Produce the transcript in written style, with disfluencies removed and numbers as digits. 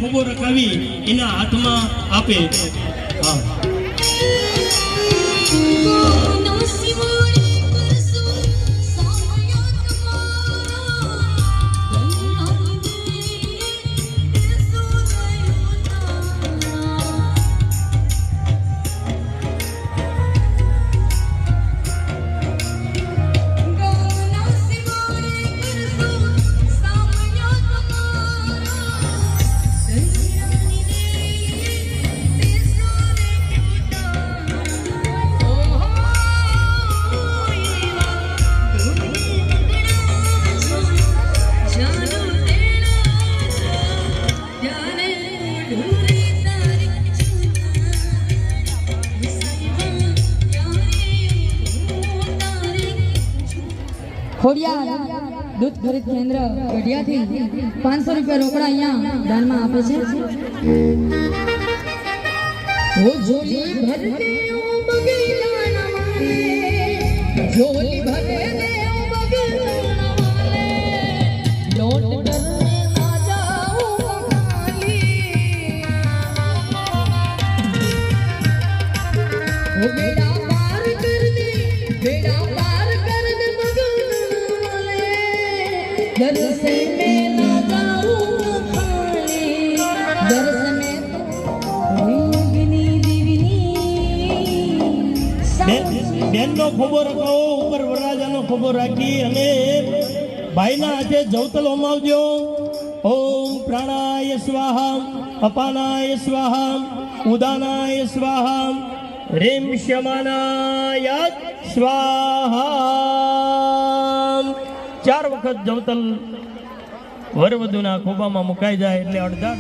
ખોબો રખાવી એના હાથમાં આપે. ખોડિયાર દૂધ ખરીદ કેન્દ્ર ગઢિયાથી 500 રૂપિયા રોકડા અહીંયા દાનમાં આપે છે. ઓ જોલી ભરતે ઓ બગીના મારે, જોલી ભરે દે ઓ બગીના મારે, લોટ કરને ના જાઉં ખાલી. ઓ બેડા પાર કર દે, બેડા પાર કર દે दर्शन में ना जाऊं खाली, दर्शन में तो योगिनी देवी. બેનનો ખોબો રખાવો, ઉપર વરરાજાનો ખોબો રાખી અને ભાઈના હાથે જવતલ હોમાવજો. ઓમ પ્રાણાય સ્વાહા, અપાનાય સ્વાહા, ઉદાનાય સ્વાહા, રેમ શ્યમાનાય સ્વાહા. 4 વખત જવતલ વરવધુના ખોબામાં મુકાઈ જાય એટલે અડધા